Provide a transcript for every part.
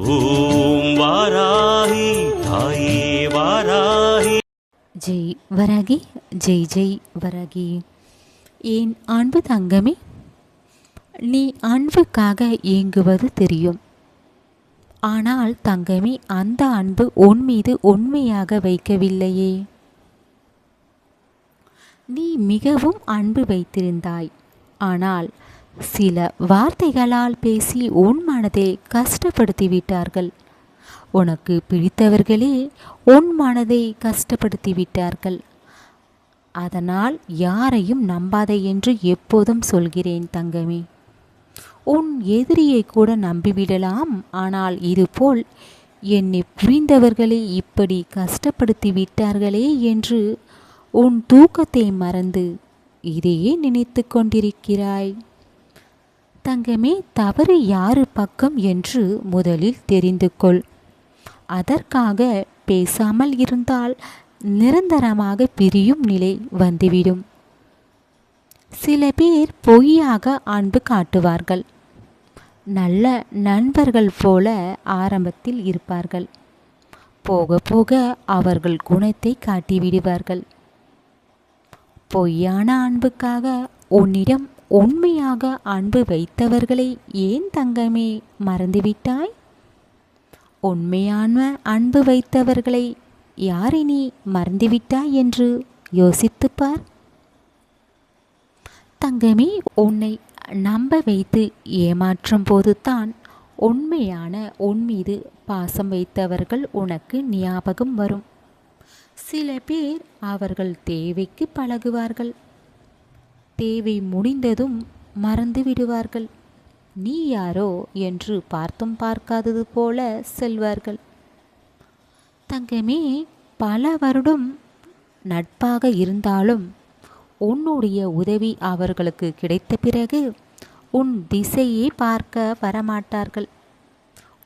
ஓம் வாராகி தாயே வாராகி. ஜெய் வராகி, ஜெய் ஜெய் வராகி. என் அன்பு தங்கமே, நீ அன்புக்காக ஏங்குவது தெரியும். ஆனால் தங்கமே, அந்த அன்பு உன் மீது உண்மையாக வைக்கவில்லையே. நீ மிகவும் அன்பு வைத்திருந்தாய். ஆனால் சில வார்த்தைகளால் பேசி உன் மனதை கஷ்டப்படுத்திவிட்டார்கள். உனக்கு பிடித்தவர்களே உன் மனதை கஷ்டப்படுத்திவிட்டார்கள். அதனால் யாரையும் நம்பாதே என்று எப்போதும் சொல்கிறேன் தங்கமே. உன் எதிரியை கூட நம்பிவிடலாம். ஆனால் இதுபோல் என்னை புரிந்தவர்களே இப்படி கஷ்டப்படுத்தி விட்டார்களே என்று உன் தூக்கத்தை மறந்து இதையே நினைத்து கொண்டிருக்கிறாய். தங்கமே, தவறு யாரு பக்கம் என்று முதலில் தெரிந்து கொள். அதற்காக பேசாமல் இருந்தால் நிரந்தரமாக பிரியும் நிலை வந்துவிடும். சில பேர் பொய்யாக அன்பு காட்டுவார்கள். நல்ல நண்பர்கள் போல ஆரம்பத்தில் இருப்பார்கள். போக போக அவர்கள் குணத்தை காட்டிவிடுவார்கள். பொய்யான அன்புக்காக உன்னிடம் உண்மையாக அன்பு வைத்தவர்களை ஏன் தங்கமே மறந்துவிட்டாய்? உண்மையான அன்பு வைத்தவர்களை யாரை நீ மறந்துவிட்டாய் என்று யோசித்துப்பார். தங்கமே, உன்னை நம்ப வைத்து ஏமாற்றும் போதுதான் உண்மையான உன் மீது பாசம் வைத்தவர்கள் உனக்கு ஞாபகம் வரும். சில பேர் அவர்கள் தேவைக்கு பழகுவார்கள். தேவை முடிந்ததும் மறந்து விடுவார்கள். நீ யாரோ என்று பார்த்தும் பார்க்காதது போல செல்வார்கள். தங்கமே, பல வருடம் நட்பாக இருந்தாலும் உன்னுடைய உதவி அவர்களுக்கு கிடைத்த பிறகு உன் திசையை பார்க்க வரமாட்டார்கள்.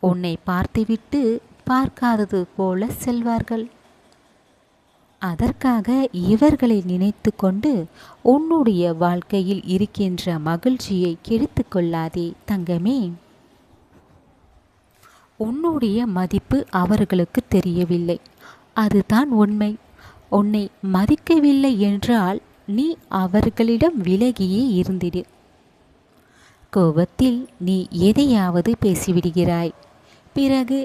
உன்னை பார்த்துவிட்டு பார்க்காதது போல செல்வார்கள். அதற்காக இவர்களை நினைத்து கொண்டு உன்னுடைய வாழ்க்கையில் இருக்கின்ற மகிழ்ச்சியை கெடுத்து கொள்ளாதே தங்கமே. உன்னுடைய மதிப்பு அவர்களுக்கு தெரியவில்லை, அதுதான் உண்மை. உன்னை மதிக்கவில்லை என்றால் நீ அவர்களிடம் விலகியே இருந்திடு. கோபத்தில் நீ எதையாவது பேசிவிடுகிறாய். பிறகு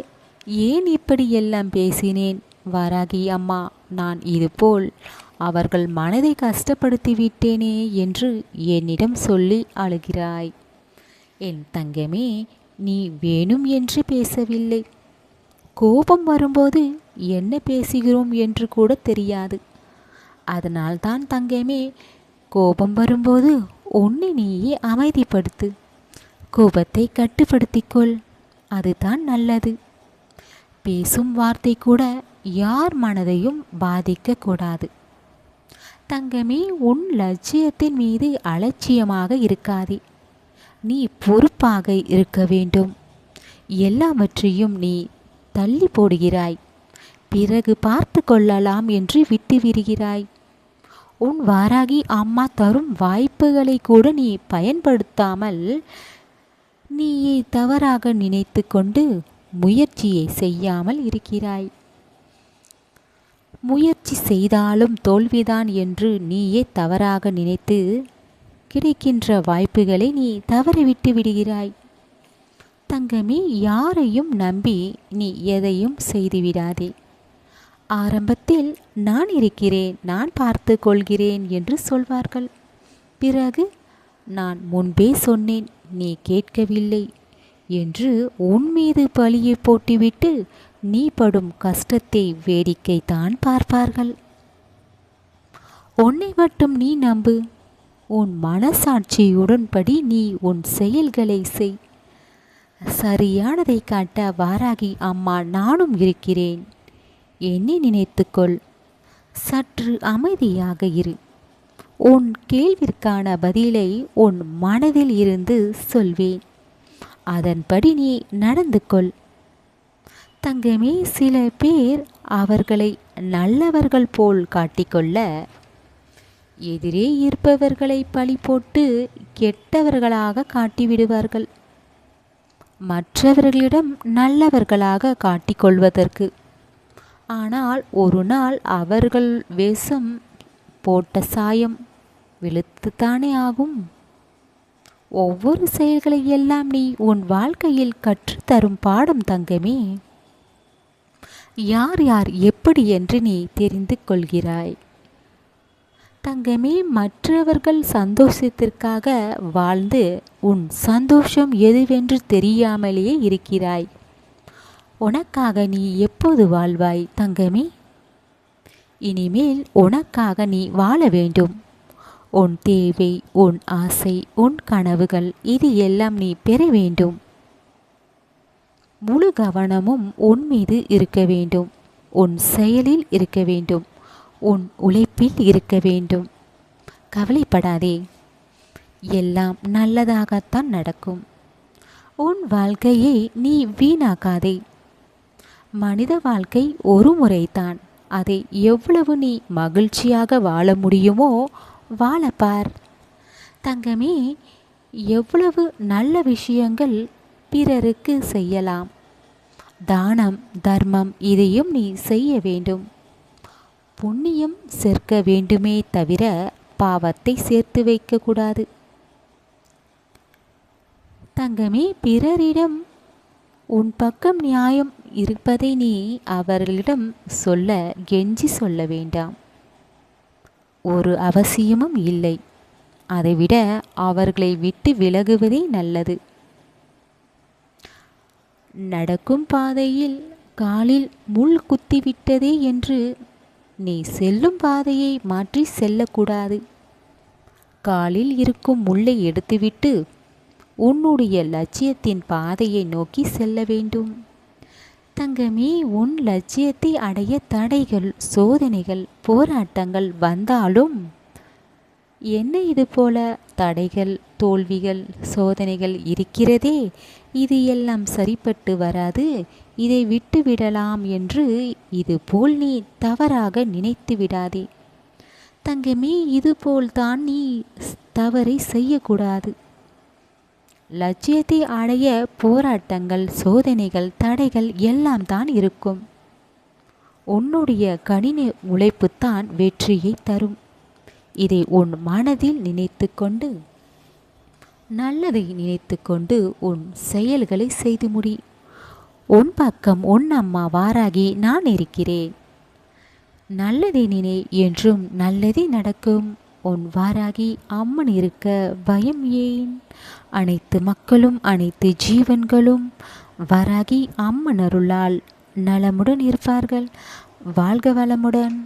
ஏன் இப்படியெல்லாம் பேசினேன் வாராகி அம்மா, நான் இதுபோல் அவர்கள் மனதை கஷ்டப்படுத்தி விட்டேனே என்று என்னிடம் சொல்லி அழுகிறாய். என் தங்கமே, நீ வேணும் என்று பேசவில்லை. கோபம் வரும்போது என்ன பேசுகிறோம் என்று கூட தெரியாது. அதனால்தான் தங்கமே, கோபம் வரும்போது உன்னை நீயே அமைதிப்படுத்து. கோபத்தை கட்டுப்படுத்திக்கொள், அதுதான் நல்லது. பேசும் வார்த்தை கூட யார் மனதையும் பாதிக்கக்கூடாது. தங்கமே, உன் லட்சியத்தின் மீது அலட்சியமாக இருக்காதே. நீ பொறுப்பாக இருக்க வேண்டும். எல்லாவற்றையும் நீ தள்ளி போடுகிறாய். பிறகு பார்த்து கொள்ளலாம் என்று விட்டு விடுகிறாய். உன் வாராகி அம்மா தரும் வாய்ப்புகளை கூட நீ பயன்படுத்தாமல் நீயே தவறாக நினைத்து கொண்டு முயற்சியை செய்யாமல் இருக்கிறாய். முயற்சி செய்தாலும் தோல்விதான் என்று நீயே தவறாக நினைத்து கிடைக்கின்ற வாய்ப்புகளை நீ தவறிவிட்டு விடுகிறாய். தங்கமே, யாரையும் நம்பி நீ எதையும் செய்துவிடாதே. ஆரம்பத்தில் நான் இருக்கிறேன், நான் பார்த்து கொள்கிறேன் என்று சொல்வார்கள். பிறகு நான் முன்பே சொன்னேன், நீ கேட்கவில்லை என்று உன் மீது பழியை போட்டுவிட்டு நீ படும் கஷ்டத்தை வேடிக்கைத்தான் பார்ப்பார்கள். உன்னை மட்டும் நீ நம்பு. உன் மனசாட்சியுடன் படி நீ உன் செயல்களை செய். சரியானதை காட்ட வாராகி அம்மா நானும் இருக்கிறேன். என்னை நினைத்துக்கொள். சற்று அமைதியாக இரு. உன் கேள்விற்கான பதிலை உன் மனதில் இருந்து சொல்வேன். அதன்படி நீ நடந்து கொள். தங்கமே, சில பேர் அவர்களை நல்லவர்கள் போல் காட்டிக்கொள்ள எதிரே இருப்பவர்களை பழி போட்டு கெட்டவர்களாக காட்டிவிடுவார்கள். மற்றவர்களிடம் நல்லவர்களாக காட்டிக்கொள்வதற்கு. ஆனால் ஒரு நாள் அவர்கள் வேஷம் போட்ட சாயம் வெளுத்துத்தானே ஆகும். ஒவ்வொரு செயல்களை எல்லாம் நீ உன் வாழ்க்கையில் கற்றுத்தரும் பாடம் தங்கமே. யார் யார் எப்படி என்று நீ தெரிந்து கொள்கிறாய் தங்கமே. மற்றவர்கள் சந்தோஷத்திற்காக வாழ்ந்து உன் சந்தோஷம் எதுவென்று தெரியாமலேயே இருக்கிறாய். உனக்காக நீ எப்போது வாழ்வாய் தங்கமே? இனிமேல் உனக்காக நீ வாழ வேண்டும். உன் தேவை, உன் ஆசை, உன் கனவுகள் இது எல்லாம் நீ பெற வேண்டும். முழு கவனமும் உன் மீது இருக்க வேண்டும். உன் செயலில் இருக்க வேண்டும். உன் உழைப்பில் இருக்க வேண்டும். கவலைப்படாதே, எல்லாம் நல்லதாகத்தான் நடக்கும். உன் வாழ்க்கையை நீ வீணாக்காதே. மனித வாழ்க்கை ஒரு முறைதான். அதை எவ்வளவு நீ மகிழ்ச்சியாக வாழ முடியுமோ வாழப்பார் தங்கமே. எவ்வளவு நல்ல விஷயங்கள் பிறருக்கு செய்யலாம். தானம், தர்மம் இதையும் நீ செய்ய வேண்டும். புண்ணியம் சேர்க்க வேண்டுமே தவிர பாவத்தை சேர்த்து வைக்கக்கூடாது தங்கமே. பிறரிடம் உன் பக்கம் நியாயம் இருப்பதை நீ அவர்களிடம் சொல்ல கெஞ்சி சொல்ல வேண்டாம். ஒரு அவசியமும் இல்லை. அதைவிட அவர்களை விட்டு விலகுவதே நல்லது. நடக்கும் பாதையில் காலில் முள் குத்திவிட்டதே என்று நீ செல்லும் பாதையை மாற்றி செல்லக்கூடாது. காலில் இருக்கும் முள்ளை எடுத்துவிட்டு உன்னுடைய லட்சியத்தின் பாதையை நோக்கி செல்ல வேண்டும் தங்கமே. உன் லட்சியத்தை அடைய தடைகள், சோதனைகள், போராட்டங்கள் வந்தாலும் என்ன இது போல தடைகள், தோல்விகள், சோதனைகள் இருக்கிறதே, இது எல்லாம் சரிப்பட்டு வராது, இதை விட்டு விடலாம் என்று இதுபோல் நீ தவறாக நினைத்து விடாதே தங்கமே. இதுபோல்தான் நீ தவறை செய்யக்கூடாது. லட்சியத்தை அடைய போராட்டங்கள், சோதனைகள், தடைகள் எல்லாம் தான் இருக்கும். உன்னுடைய கடின உழைப்புத்தான் வெற்றியை தரும். இதை உன் மனதில் நினைத்து கொண்டு, நல்லதை நினைத்து கொண்டு உன் செயல்களை செய்து முடி. உன் பக்கம் உன் அம்மா வாராகி நான் இருக்கிறேன். நல்லதை நினை, என்றும் நல்லதே நடக்கும். உன் வாராகி அம்மன் இருக்க பயம் ஏன்? அனைத்து மக்களும், அனைத்து ஜீவன்களும் வாராகி அம்மன் அருளால் நலமுடன் இருப்பார்கள். வாழ்க வளமுடன்.